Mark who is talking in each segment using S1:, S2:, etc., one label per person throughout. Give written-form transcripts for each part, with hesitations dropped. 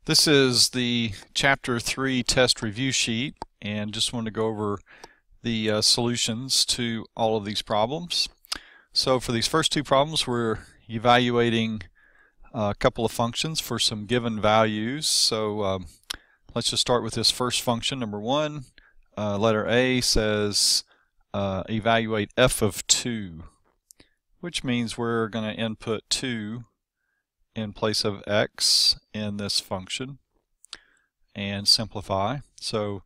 S1: This is the Chapter 3 test review sheet, and just wanted to go over the solutions to all of these problems. So for these first two problems, we're evaluating a couple of functions for some given values. So let's just start with this first function, number 1. Letter A says evaluate f of 2, which means we're going to input 2 in place of x in this function and simplify. So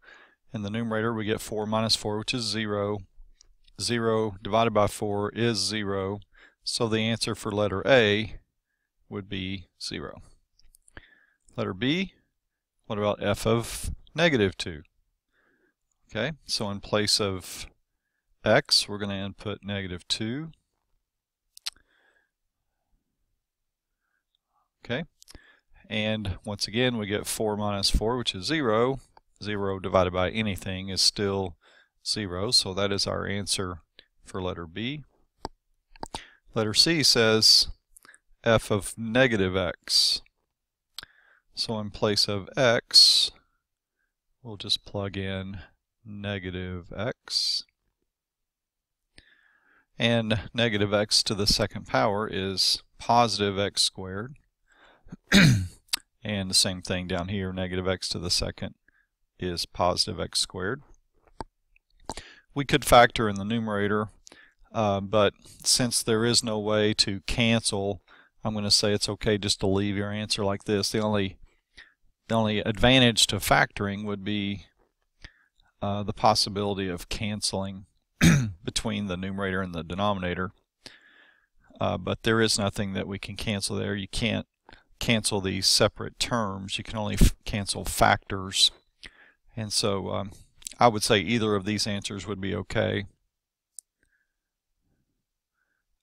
S1: in the numerator we get 4 minus 4, which is 0. 0 divided by 4 is 0. So the answer for letter A would be 0. Letter B, what about f of negative 2? Okay, so in place of x we're going to input negative 2. Okay, and once again we get 4 minus 4, which is 0. 0 divided by anything is still 0, so that is our answer for letter B. Letter C says f of negative x. So in place of x, we'll just plug in negative x. And negative x to the second power is positive x squared. And the same thing down here, negative x to the second is positive x squared. We could factor in the numerator, but since there is no way to cancel, I'm going to say it's okay just to leave your answer like this. The only advantage to factoring would be the possibility of canceling between the numerator and the denominator. But there is nothing that we can cancel there. You can't cancel these separate terms. You can only cancel factors. And so I would say either of these answers would be okay.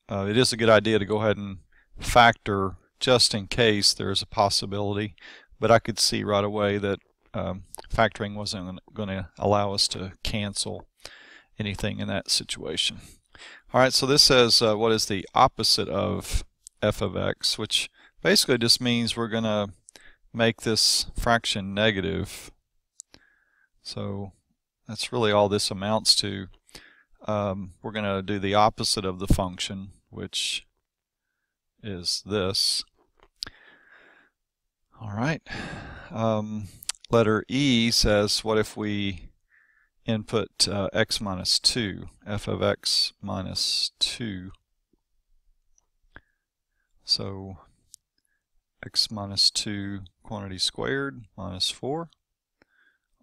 S1: It is a good idea to go ahead and factor just in case there's a possibility, but I could see right away that factoring wasn't going to allow us to cancel anything in that situation. Alright, so this says what is the opposite of f of x, which basically just means we're going to make this fraction negative. So that's really all this amounts to. We're going to do the opposite of the function, which is this. Alright. Letter E says, what if we input x minus 2, f of x minus 2. So x minus 2 quantity squared minus 4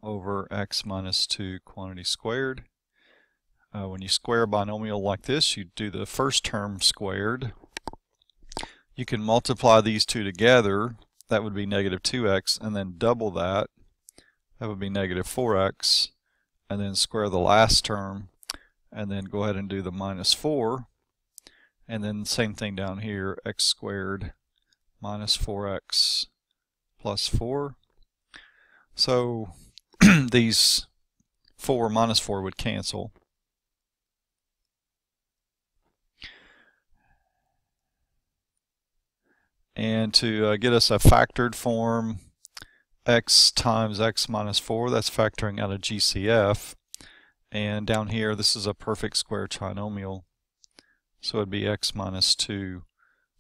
S1: over x minus 2 quantity squared. When you square a binomial like this, you do the first term squared. You can multiply these two together. That would be negative 2x, and then double that. That would be negative 4x, and then square the last term, and then go ahead and do the minus 4. And then same thing down here, x squared minus 4x plus 4. So these 4 minus 4 would cancel. And to get us a factored form, x times x minus 4, that's factoring out of GCF. And down here, this is a perfect square trinomial. So it would be x minus 2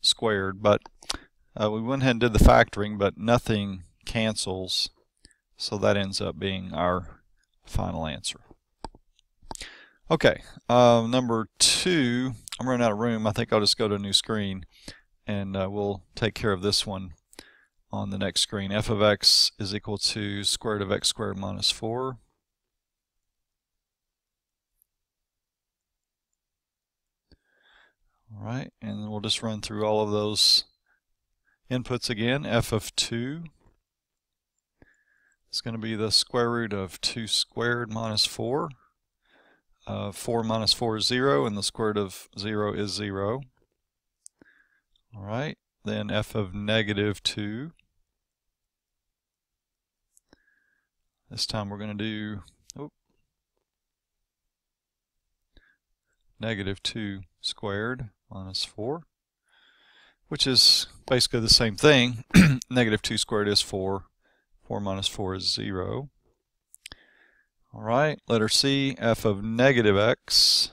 S1: squared. But we went ahead and did the factoring, but nothing cancels. So that ends up being our final answer. Okay, number 2, I'm running out of room. I think I'll just go to a new screen, and we'll take care of this one on the next screen. F of x is equal to square root of x squared minus 4. Alright, and then we'll just run through all of those inputs again. F of 2 is going to be the square root of 2 squared minus 4. 4 minus 4 is 0, and the square root of 0 is 0. Alright, then f of negative 2. This time we're going to do negative 2 squared minus 4, which is basically the same thing. Negative 2 squared is 4. 4 minus 4 is 0. All right, letter C, f of negative x.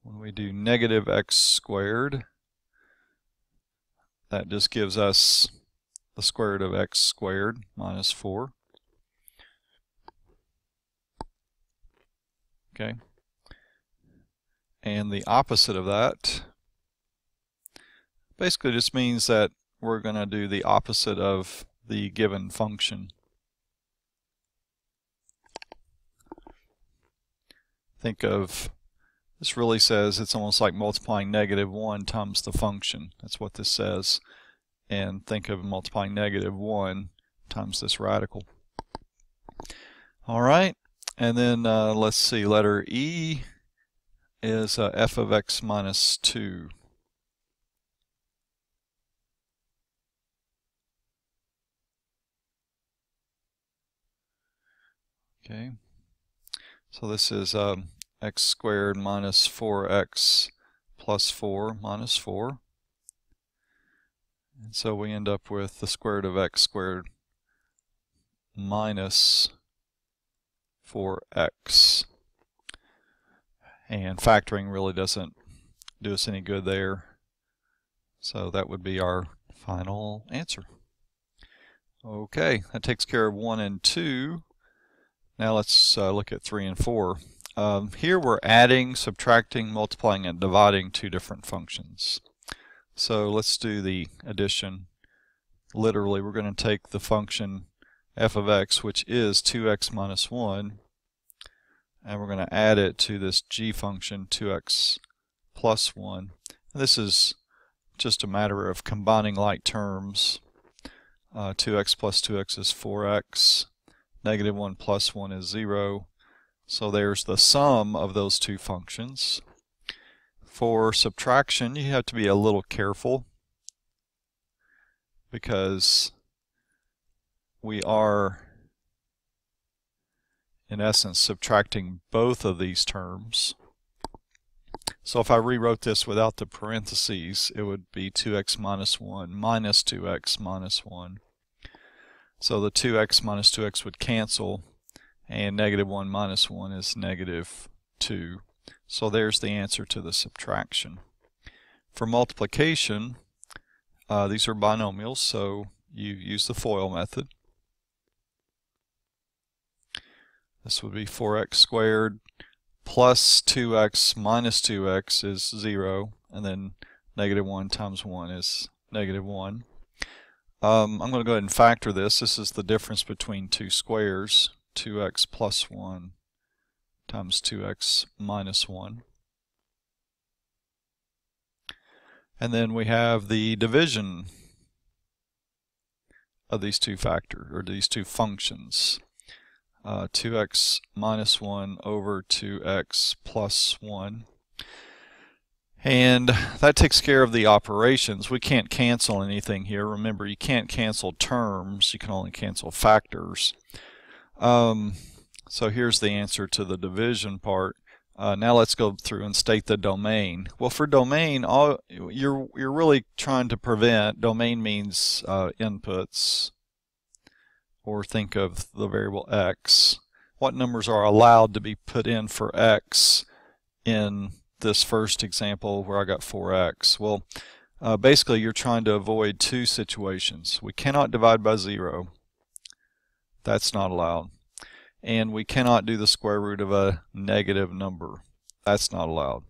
S1: When we do negative x squared, that just gives us the square root of x squared minus 4. Okay. And the opposite of that basically just means that we're going to do the opposite of the given function. Think of, this really says it's almost like multiplying negative 1 times the function. That's what this says. And think of multiplying negative 1 times this radical. All right, and then let's see, letter E is f of x minus 2. Okay, so this is x squared minus 4x plus 4 minus 4. And so we end up with the square root of x squared minus 4x. And factoring really doesn't do us any good there. So that would be our final answer. Okay, that takes care of 1 and 2. Now let's look at 3 and 4. Here we're adding, subtracting, multiplying, and dividing two different functions. So let's do the addition. Literally, we're going to take the function f of x, which is 2x minus 1, and we're going to add it to this g function, 2x plus 1. This is just a matter of combining like terms. 2x plus 2x is 4x. Negative 1 plus 1 is 0. So there's the sum of those two functions. For subtraction, you have to be a little careful because we are, in essence, subtracting both of these terms. So if I rewrote this without the parentheses, it would be 2x minus 1 minus 2x minus 1. So the 2x minus 2x would cancel, and negative 1 minus 1 is negative 2. So there's the answer to the subtraction. For multiplication, these are binomials, so you use the FOIL method. This would be 4x squared plus 2x minus 2x is 0, and then negative 1 times 1 is negative 1. I'm going to go ahead and factor this. This is the difference between two squares, 2x plus 1 times 2x minus 1. And then we have the division of these two factors, or these two functions. 2x minus 1 over 2x plus 1. And that takes care of the operations. We can't cancel anything here. Remember, you can't cancel terms. You can only cancel factors. So here's the answer to the division part. Now let's go through and state the domain. Well, for domain, you're really trying to prevent, domain means inputs, or think of the variable x. What numbers are allowed to be put in for x in this first example where I got 4x? Well, basically you're trying to avoid two situations. We cannot divide by 0. That's not allowed. And we cannot do the square root of a negative number. That's not allowed.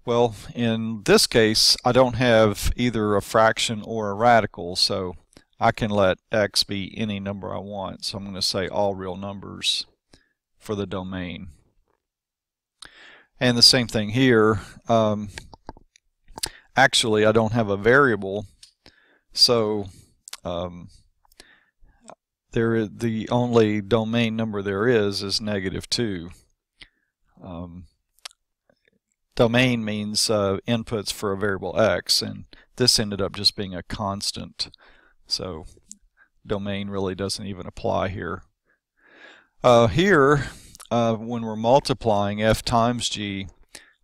S1: Well, in this case, I don't have either a fraction or a radical, so I can let x be any number I want. So I'm going to say all real numbers for the domain. And the same thing here. Actually, I don't have a variable, so the only domain number there is negative 2. Domain means inputs for a variable x, and this ended up just being a constant. So domain really doesn't even apply here. Here, when we're multiplying f times g,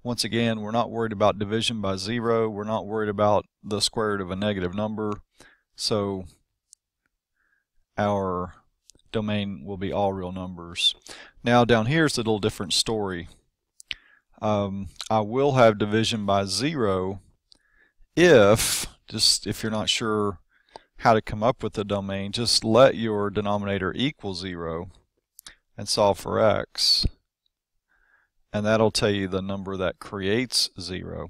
S1: Once again, we're not worried about division by 0. We're not worried about the square root of a negative number. So our domain will be all real numbers. Now down here is a little different story. I will have division by 0 if you're not sure how to come up with the domain, just let your denominator equal 0 and solve for x. And that'll tell you the number that creates 0.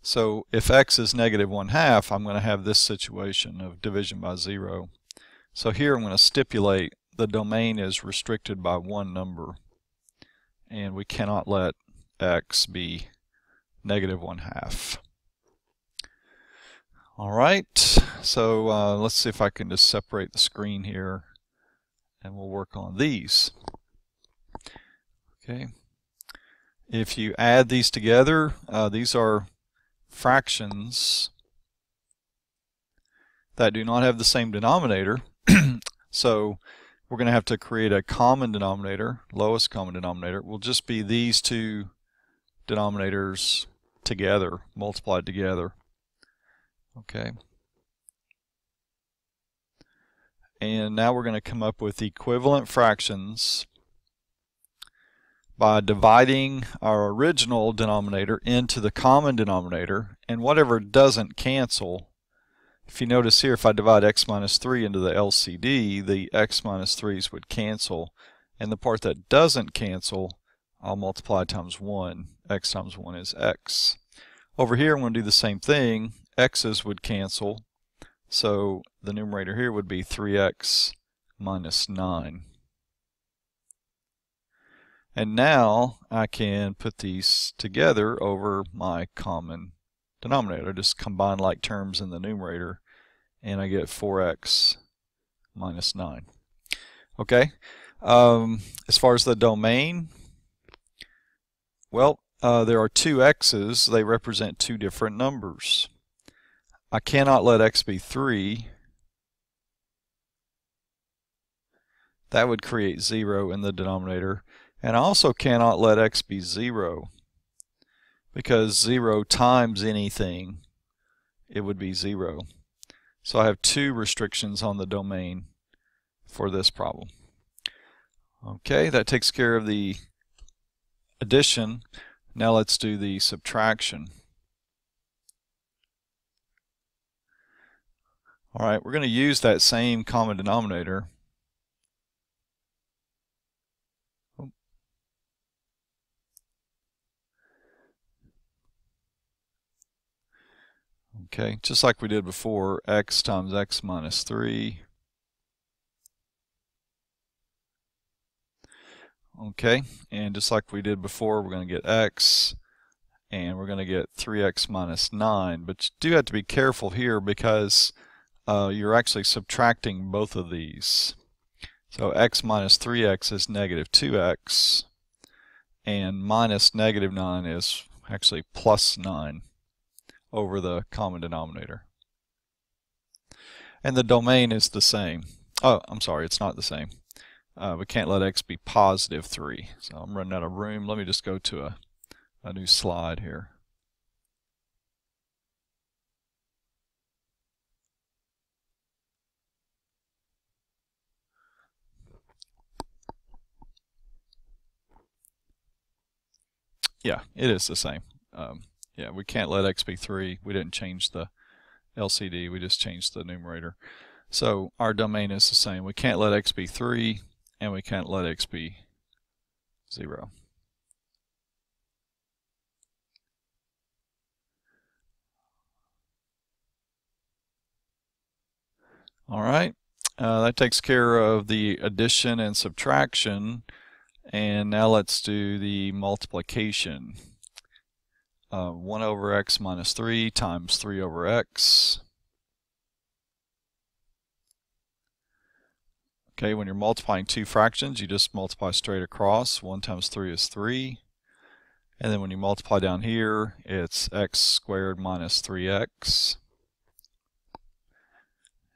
S1: So if x is negative 1/2, I'm going to have this situation of division by 0. So here I'm going to stipulate the domain is restricted by one number, and we cannot let x be negative 1/2. Alright, so let's see if I can just separate the screen here, and we'll work on these. Okay. If you add these together, these are fractions that do not have the same denominator. So we're going to have to create a common denominator. Lowest common denominator will just be these two denominators together, multiplied together. Okay. And now we're going to come up with equivalent fractions by dividing our original denominator into the common denominator, and whatever doesn't cancel. If you notice here, if I divide x minus 3 into the LCD, the x minus 3's would cancel, and the part that doesn't cancel, I'll multiply times 1. X times 1 is x. Over here, I'm going to do the same thing. X's would cancel, so the numerator here would be 3x minus 9. And now I can put these together over my common denominator. Just combine like terms in the numerator, and I get 4x minus 9. Okay, as far as the domain, well, there are two x's. They represent two different numbers. I cannot let x be 3. That would create 0 in the denominator. And I also cannot let x be 0, because 0 times anything, it would be 0. So I have two restrictions on the domain for this problem. Okay, that takes care of the addition. Now let's do the subtraction. Alright, we're going to use that same common denominator. Okay, just like we did before, x times x minus 3. Okay, and just like we did before, we're going to get x, and we're going to get 3x minus 9. But you do have to be careful here, because you're actually subtracting both of these. So x minus 3x is negative 2x, and minus negative 9 is actually plus 9 over the common denominator. And the domain is the same. Oh, I'm sorry, it's not the same. We can't let x be positive 3. So I'm running out of room. Let me just go to a new slide here. Yeah, it is the same. Yeah, we can't let x be 3. We didn't change the LCD, we just changed the numerator. So our domain is the same. We can't let x be 3, and we can't let x be 0. Alright, that takes care of the addition and subtraction. And now let's do the multiplication. 1 over x minus 3 times 3 over x. Okay, when you're multiplying two fractions, you just multiply straight across. 1 times 3 is 3. And then when you multiply down here, it's x squared minus 3x.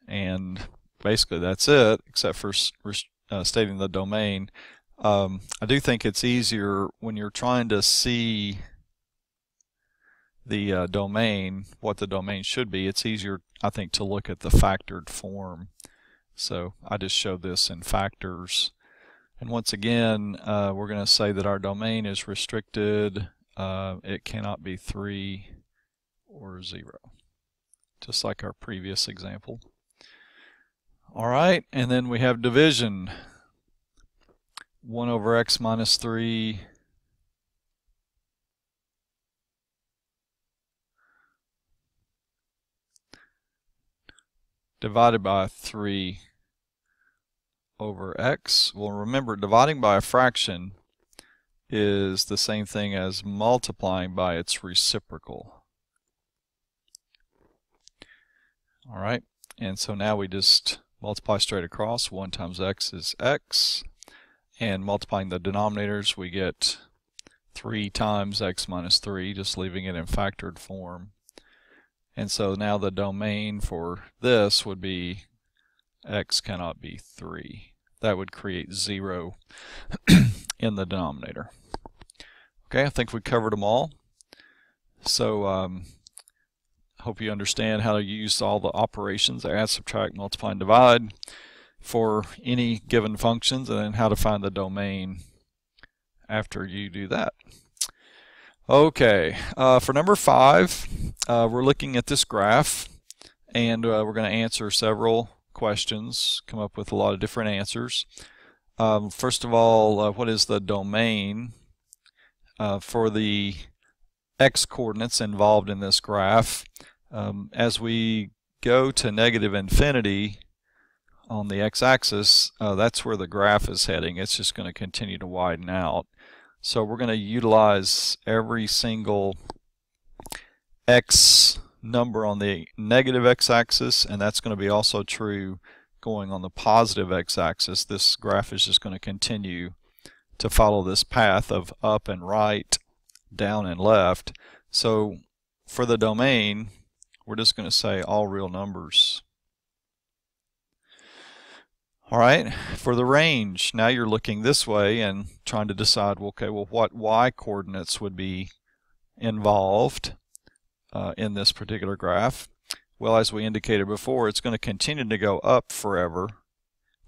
S1: And basically that's it, except for stating the domain. I do think it's easier when you're trying to see the domain, what the domain should be, it's easier, I think, to look at the factored form. So I just showed this in factors. And once again, we're going to say that our domain is restricted. It cannot be 3 or 0, just like our previous example. All right, and then we have division. 1 over x minus 3 divided by 3 over x. Well, remember, dividing by a fraction is the same thing as multiplying by its reciprocal. All right, and so now we just multiply straight across. 1 times x is x, and multiplying the denominators, we get 3 times x minus 3, just leaving it in factored form. And so now the domain for this would be x cannot be 3. That would create 0 in the denominator. Okay, I think we covered them all. So hope you understand how to use all the operations, add, subtract, multiply, and divide for any given functions, and then how to find the domain after you do that. Okay, for number 5, we're looking at this graph, and we're going to answer several questions, come up with a lot of different answers. First of all, what is the domain for the x coordinates involved in this graph? As we go to negative infinity on the x-axis, that's where the graph is heading. It's just going to continue to widen out. So we're going to utilize every single x number on the negative x-axis, and that's going to be also true going on the positive x-axis. This graph is just going to continue to follow this path of up and right, down and left. So for the domain, we're just going to say all real numbers. All right, for the range, now you're looking this way and trying to decide, okay, well, what y coordinates would be involved in this particular graph. Well, as we indicated before, it's going to continue to go up forever,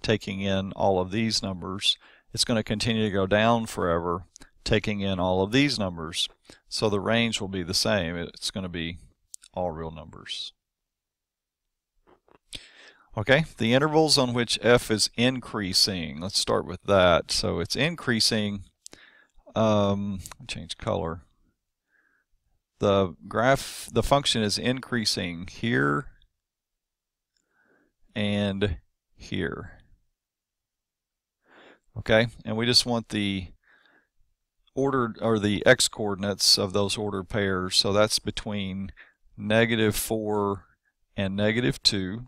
S1: taking in all of these numbers. It's going to continue to go down forever, taking in all of these numbers. So the range will be the same. It's going to be all real numbers. Okay, the intervals on which f is increasing. Let's start with that. So it's increasing. Change color. The graph, the function is increasing here and here. Okay, and we just want the ordered, or the x coordinates of those ordered pairs. So that's between -4 and -2.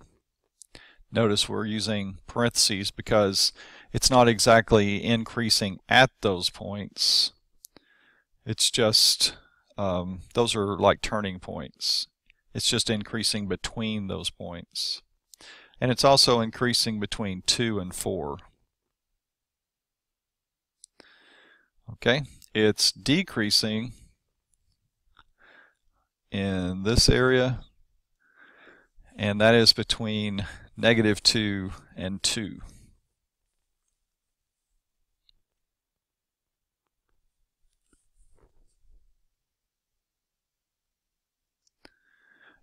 S1: Notice we're using parentheses because it's not exactly increasing at those points. It's just, those are like turning points. It's just increasing between those points. And it's also increasing between 2 and 4. Okay, it's decreasing in this area, and that is between -2 and 2.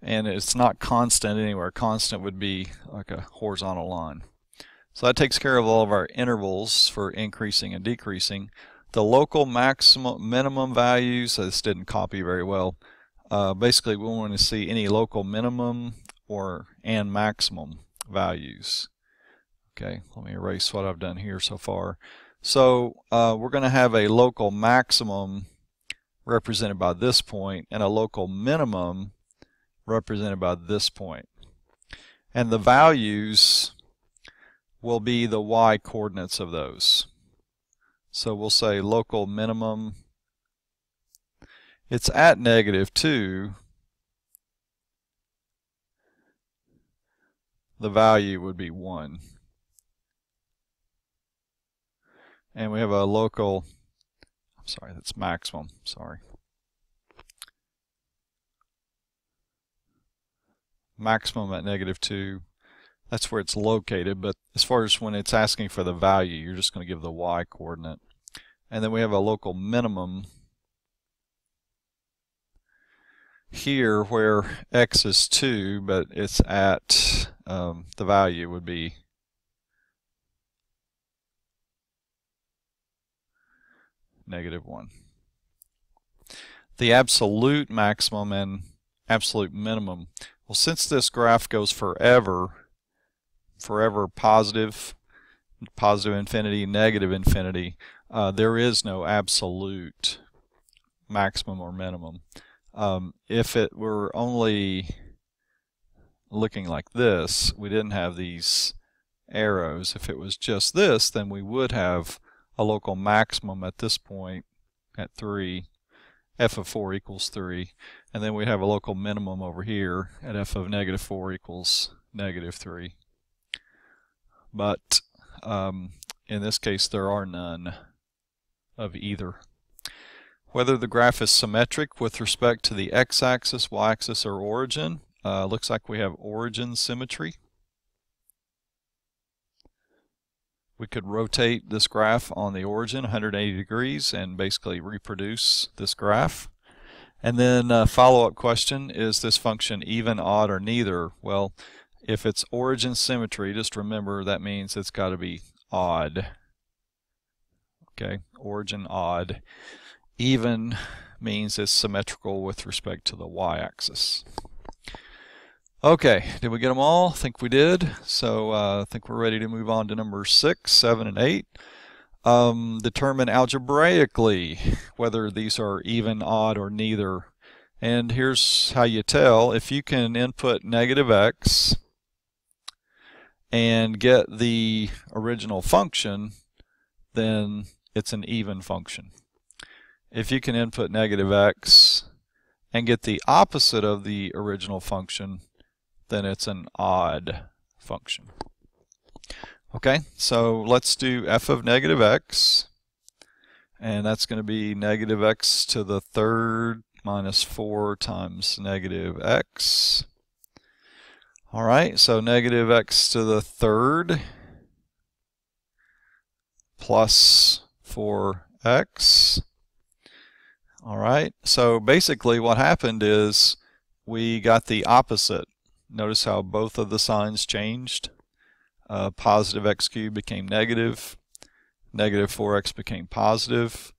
S1: And it's not constant anywhere. Constant would be like a horizontal line. So that takes care of all of our intervals for increasing and decreasing. The local maximum, minimum values, this didn't copy very well. Basically, we want to see any local minimum and maximum values. Okay, let me erase what I've done here so far. So we're going to have a local maximum represented by this point and a local minimum represented by this point. And the values will be the y coordinates of those. So we'll say local minimum, it's at -2. The value would be 1. And we have a local, I'm sorry, that's maximum, sorry. maximum at -2. That's where it's located, but as far as when it's asking for the value, you're just going to give the y coordinate. And then we have a local minimum here where x is 2, but it's at the value would be -1. The absolute maximum and absolute minimum. Well, since this graph goes forever positive infinity, negative infinity, there is no absolute maximum or minimum. If it were only looking like this, we didn't have these arrows. If it was just this, then we would have a local maximum at this point at 3, f of 4 equals 3, and then we'd have a local minimum over here at f of -4 equals -3. But in this case there are none of either. Whether the graph is symmetric with respect to the x-axis, y-axis, or origin, looks like we have origin symmetry. We could rotate this graph on the origin 180 degrees and basically reproduce this graph. And then a follow-up question, is this function even, odd, or neither? Well, if it's origin symmetry, just remember that means it's got to be odd. Okay, origin odd. Even means it's symmetrical with respect to the y-axis. Okay, did we get them all? I think we did. So I think we're ready to move on to number 6, 7, and 8. Determine algebraically whether these are even, odd, or neither. And here's how you tell. If you can input -x and get the original function, then it's an even function. If you can input -x and get the opposite of the original function, then it's an odd function. Okay, so let's do f of -x, and that's going to be -x to the third minus 4 times -x. Alright, so -x to the third plus 4x. Alright, so basically what happened is we got the opposite. Notice how both of the signs changed. Positive x cubed became negative. Negative 4x became positive.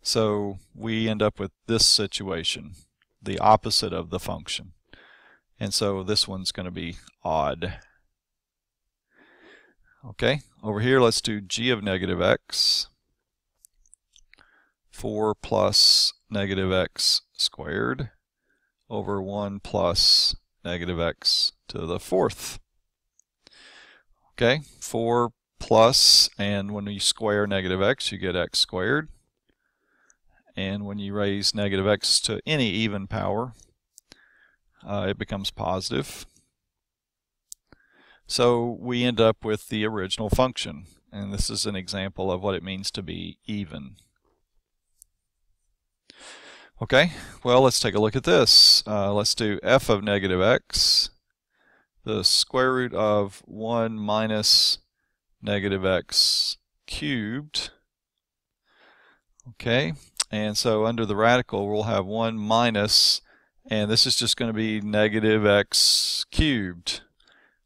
S1: So we end up with this situation, the opposite of the function. And so this one's going to be odd. Okay, over here let's do g of -x. 4 plus -x squared over 1 plus -x to the fourth. Okay, 4 plus, and when you square -x, you get x squared. And when you raise -x to any even power, it becomes positive. So we end up with the original function, and this is an example of what it means to be even. Okay, well, let's take a look at this. Let's do f of -x, the square root of 1 minus -x cubed. Okay, and so under the radical we'll have 1 minus, and this is just going to be -x cubed.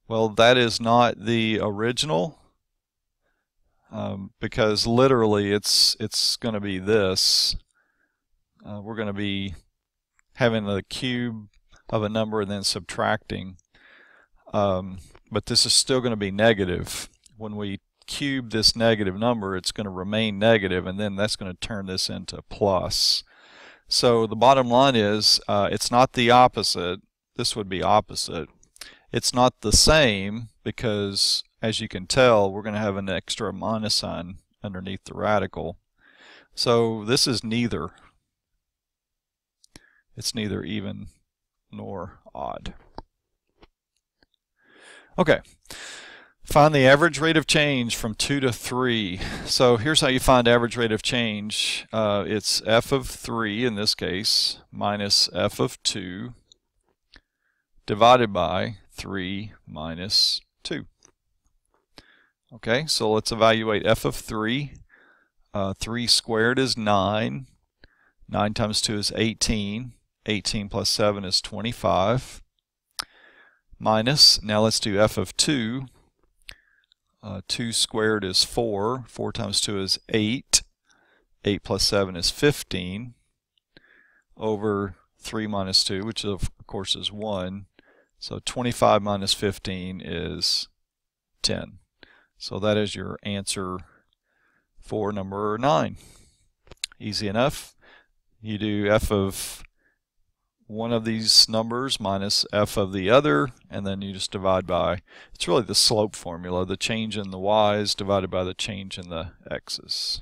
S1: Well, that is not the original, because literally it's going to be this. We're going to be having the cube of a number and then subtracting, but this is still going to be negative. When we cube this negative number, it's going to remain negative, and then that's going to turn this into plus. So the bottom line is it's not the opposite. This would be opposite. It's not the same because, as you can tell, we're going to have an extra minus sign underneath the radical. So this is neither. It's neither even nor odd. Okay. Find the average rate of change from 2 to 3. So here's how you find average rate of change. It's f of 3 in this case minus f of 2 divided by 3 minus 2. Okay, so let's evaluate f of 3. 3 squared is 9. 9 times 2 is 18. 18 plus 7 is 25. Minus, now let's do f of 2. 2 squared is 4. 4 times 2 is 8. 8 plus 7 is 15. Over 3 minus 2, which of course is 1. So 25 minus 15 is 10. So that is your answer for number 9. Easy enough. You do f of one of these numbers minus f of the other, and then you just divide by, it's really the slope formula, the change in the y's divided by the change in the x's.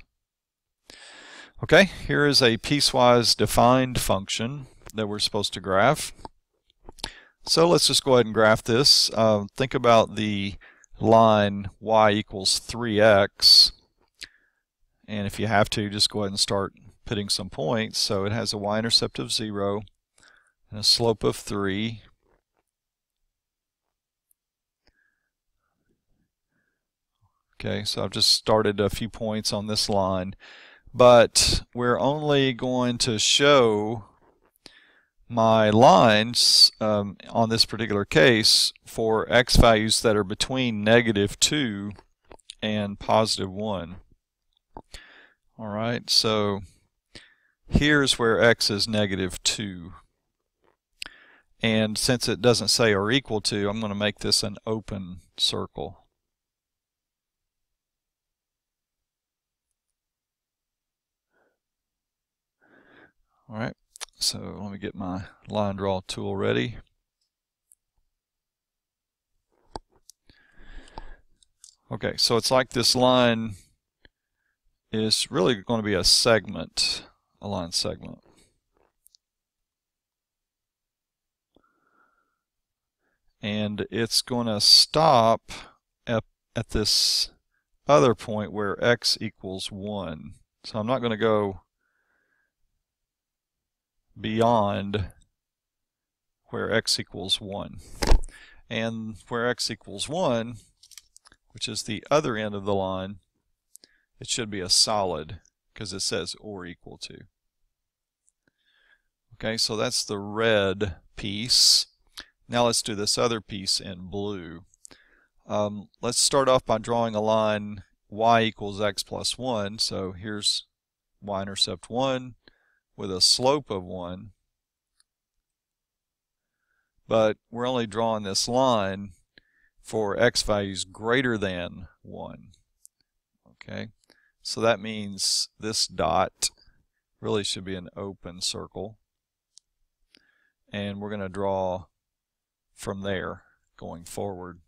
S1: Okay, here is a piecewise defined function that we're supposed to graph. So let's just go ahead and graph this. Think about the line y equals 3x, and if you have to, just go ahead and start putting some points. So it has a y-intercept of 0 and a slope of 3. Okay, so I've just started a few points on this line, but we're only going to show my lines on this particular case for x values that are between -2 and +1. Alright, so here's where x is -2. And since it doesn't say or equal to, I'm going to make this an open circle. Alright, so let me get my line draw tool ready. Okay, so it's like this line is really going to be a segment, a line segment. And it's going to stop at this other point where x equals 1. So I'm not going to go beyond where x equals 1. And where x equals 1, which is the other end of the line, it should be a solid because it says or equal to. Okay, so that's the red piece. Now let's do this other piece in blue. Let's start off by drawing a line y equals x plus 1. So here's y-intercept 1 with a slope of 1. But we're only drawing this line for x values greater than 1. Okay, so that means this dot really should be an open circle. And we're going to draw from there going forward.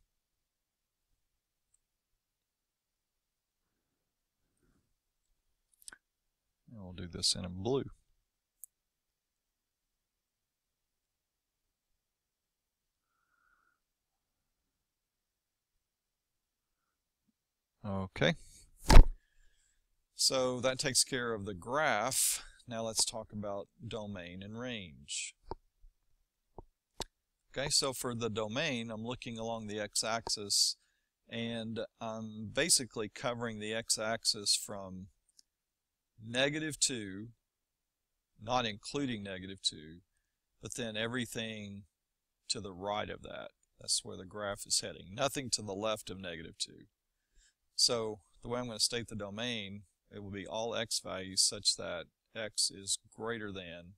S1: And we'll do this in blue. Okay, so that takes care of the graph. Now let's talk about domain and range. Okay, so for the domain, I'm looking along the x-axis, and I'm basically covering the x-axis from -2, not including -2, but then everything to the right of that. That's where the graph is heading. Nothing to the left of -2. So the way I'm going to state the domain, it will be all x values such that x is greater than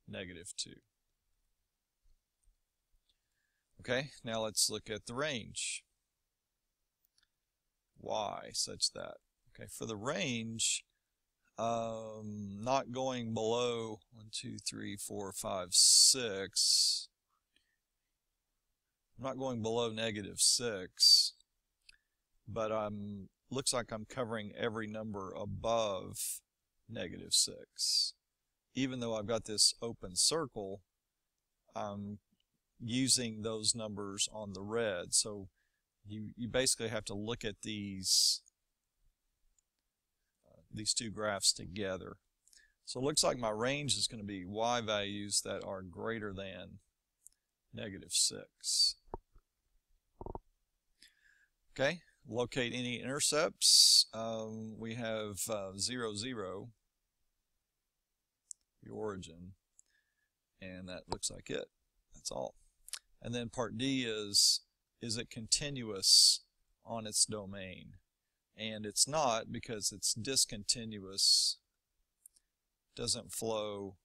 S1: -2. Okay, now let's look at the range. Y such that. Okay, for the range, not going below 1, 2, 3, 4, 5, 6. I'm not going below -6. But looks like I'm covering every number above -6. Even though I've got this open circle, I'm using those numbers on the red. So you basically have to look at these two graphs together. So it looks like my range is going to be y values that are greater than -6. Okay, locate any intercepts. We have 0, 0, the origin, and that looks like it. That's all. And then part D is it continuous on its domain? And it's not, because it's discontinuous, doesn't flow,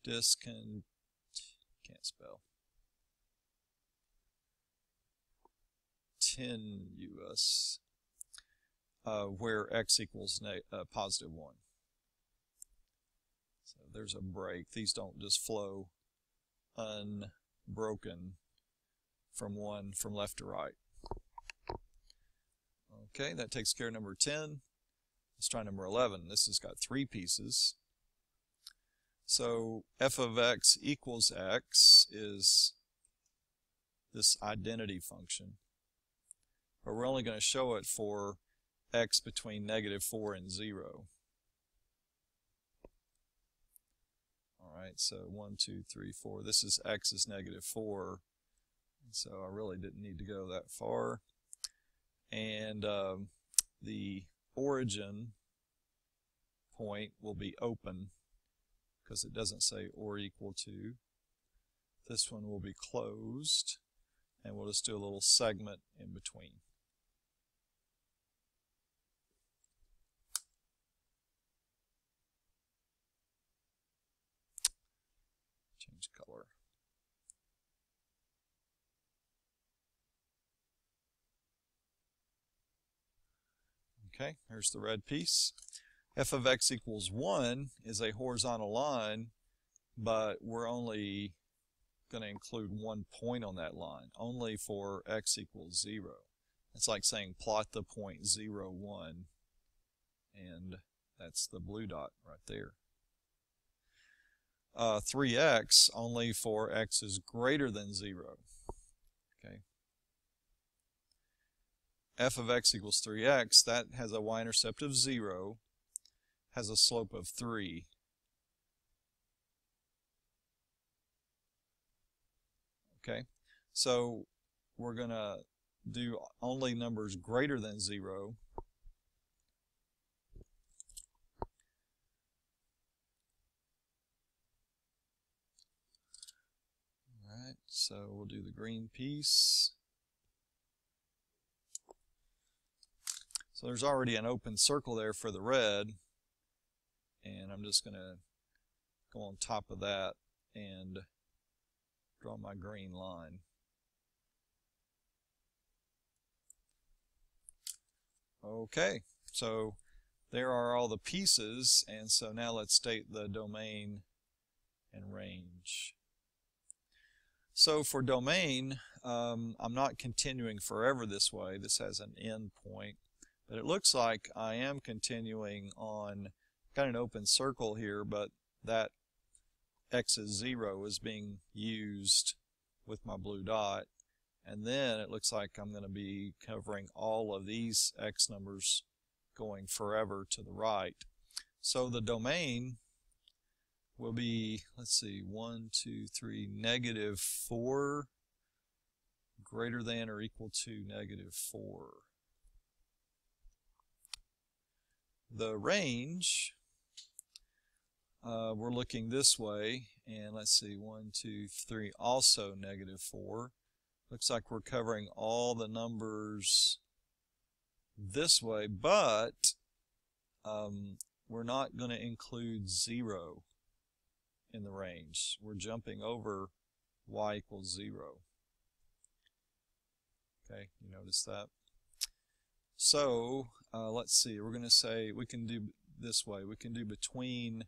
S1: can't spell, tenuous, where x equals +1. So there's a break. These don't just flow unbroken from left to right. Okay, that takes care of number 10. Let's try number 11. This has got 3 pieces. So f of x equals x is this identity function, but we're only going to show it for x between -4 and 0. Alright, so 1, 2, 3, 4. This is x is -4, so I really didn't need to go that far. And the origin point will be open, because it doesn't say or equal to. This one will be closed, and we'll just do a little segment in between. Change color. Okay, here's the red piece. F of x equals 1 is a horizontal line, but we're only going to include 1 point on that line, only for x equals 0. It's like saying plot the point 0, 1, and that's the blue dot right there. 3x only for x is greater than 0. Okay. F of x equals 3x, that has a y-intercept of 0, has a slope of 3. Okay, so we're going to do only numbers greater than 0. Alright, so we'll do the green piece. So there's already an open circle there for the red, and I'm just going to go on top of that and draw my green line. Okay, so there are all the pieces, and so now let's state the domain and range. So for domain, I'm not continuing forever this way. This has an end point, but it looks like I am continuing on, got an open circle here, but that x is 0 is being used with my blue dot, and then it looks like I'm going to be covering all of these x numbers going forever to the right. So the domain will be, let's see, 1, 2, 3, -4 greater than or equal to -4. The range, we're looking this way, and let's see, 1, 2, 3, also -4. Looks like we're covering all the numbers this way, but we're not going to include 0 in the range. We're jumping over y equals 0. Okay, you notice that? So let's see, we're going to say we can do this way. We can do between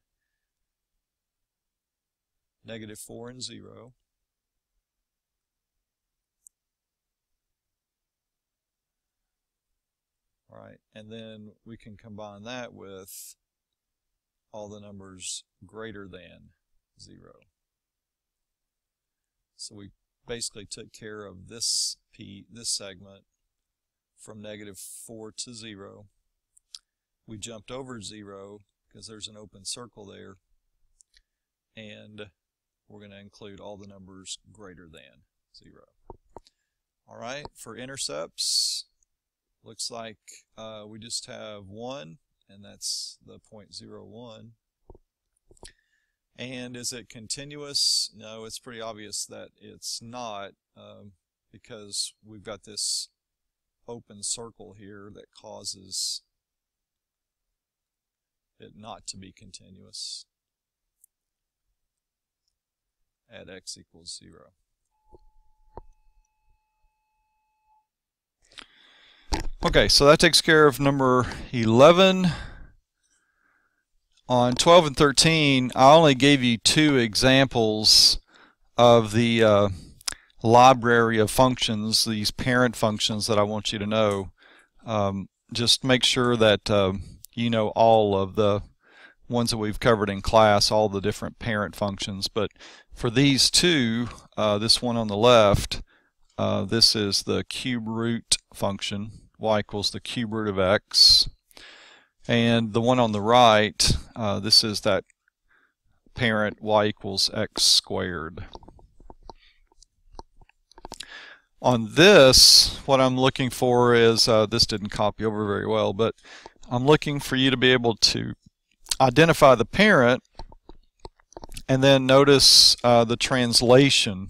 S1: -4 and 0. All right, and then we can combine that with all the numbers greater than 0. So we basically took care of this segment from -4 to 0. We jumped over 0 because there's an open circle there, and we're going to include all the numbers greater than 0. All right, for intercepts, looks like we just have 1, and that's the 0.01. And is it continuous? No, it's pretty obvious that it's not, because we've got this open circle here that causes it not to be continuous at x equals 0. Okay, so that takes care of number 11. On 12 and 13, I only gave you 2 examples of the library of functions, these parent functions that I want you to know. Just make sure that you know all of the ones that we've covered in class, all the different parent functions. But for these 2, this one on the left, this is the cube root function, y equals the cube root of x. And the one on the right, this is that parent y equals x squared. On this, what I'm looking for is, this didn't copy over very well, but I'm looking for you to be able to identify the parent and then notice the translation.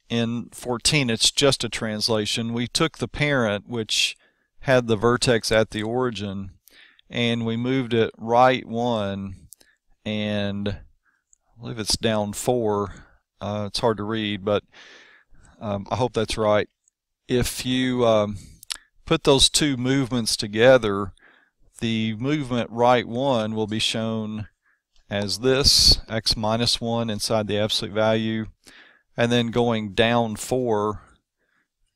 S1: In 14, it's just a translation. We took the parent, which had the vertex at the origin, and we moved it right 1, and I believe it's down 4. It's hard to read, but I hope that's right. If you put those 2 movements together, the movement right 1 will be shown as this, x minus 1 inside the absolute value, and then going down 4,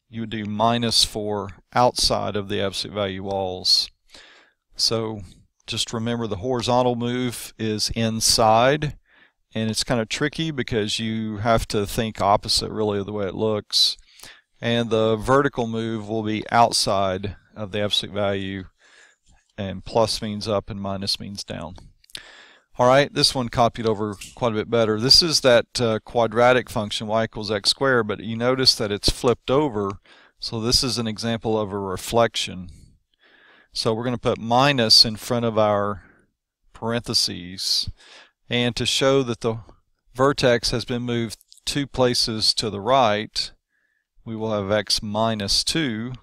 S1: you would do minus 4 outside of the absolute value walls. So just remember the horizontal move is inside, and it's kind of tricky because you have to think opposite really of the way it looks. And the vertical move will be outside of the absolute value, and plus means up and minus means down. Alright, this one copied over quite a bit better. This is that quadratic function y equals x squared, but you notice that it's flipped over, so this is an example of a reflection. So we're going to put minus in front of our parentheses, and to show that the vertex has been moved 2 places to the right, we will have x minus 2,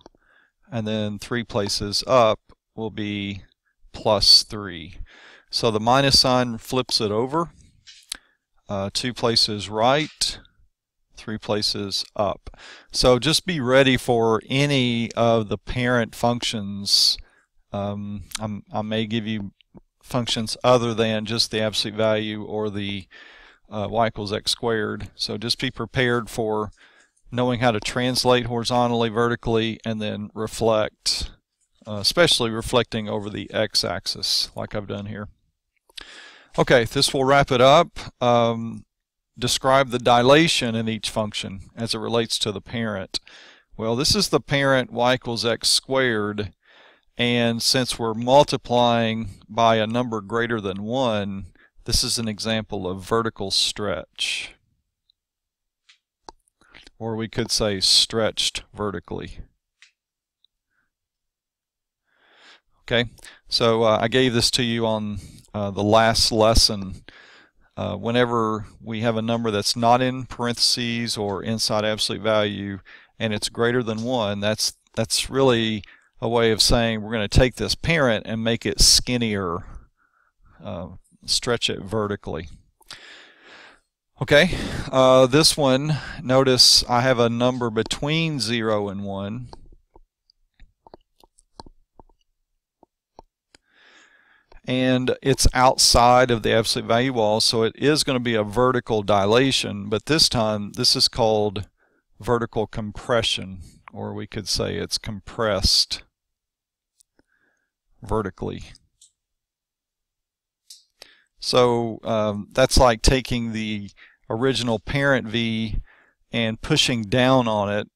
S1: and then 3 places up will be plus 3. So the minus sign flips it over, 2 places right, 3 places up. So just be ready for any of the parent functions. I may give you functions other than just the absolute value or the y equals x squared. So just be prepared for knowing how to translate horizontally, vertically, and then reflect, especially reflecting over the x-axis like I've done here. Okay, this will wrap it up. Describe the dilation in each function as it relates to the parent. Well, this is the parent y equals x squared, and since we're multiplying by a number greater than 1, this is an example of vertical stretch. Or we could say stretched vertically. Okay, so I gave this to you on the last lesson. Whenever we have a number that's not in parentheses or inside absolute value and it's greater than 1, that's really a way of saying we're going to take this parent and make it skinnier, stretch it vertically. Okay, this one, notice I have a number between 0 and 1. And it's outside of the absolute value wall, so it is going to be a vertical dilation, but this time this is called vertical compression, or we could say it's compressed vertically. So that's like taking the original parent V and pushing down on it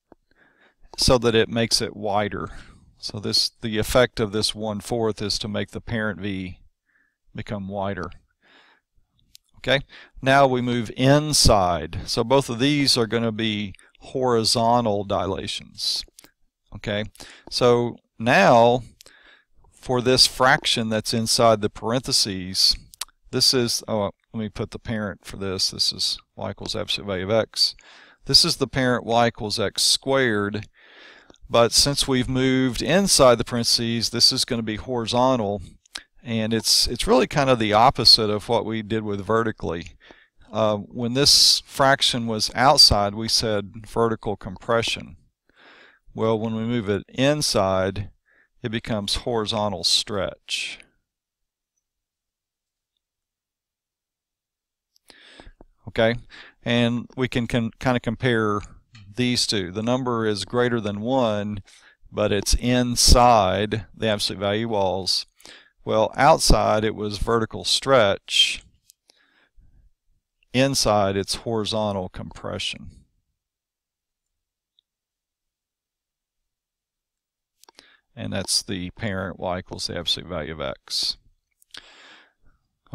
S1: so that it makes it wider. So the effect of this 1/4 is to make the parent V become wider. Okay, now we move inside. So both of these are going to be horizontal dilations. Okay, so now for this fraction that's inside the parentheses, this is, oh, let me put the parent for this. This is y equals absolute value of x. This is the parent y equals x squared. But since we've moved inside the parentheses, this is going to be horizontal. And it's really kind of the opposite of what we did with vertically. When this fraction was outside, we said vertical compression. Well, when we move it inside, it becomes horizontal stretch. Okay, and we can kind of compare these two. The number is greater than 1, but it's inside the absolute value walls. Well, outside it was vertical stretch. Inside it's horizontal compression. And that's the parent y equals the absolute value of x.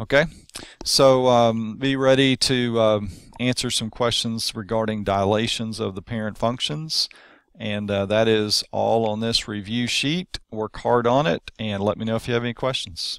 S1: Okay, so be ready to answer some questions regarding dilations of the parent functions. And that is all on this review sheet. Work hard on it and let me know if you have any questions.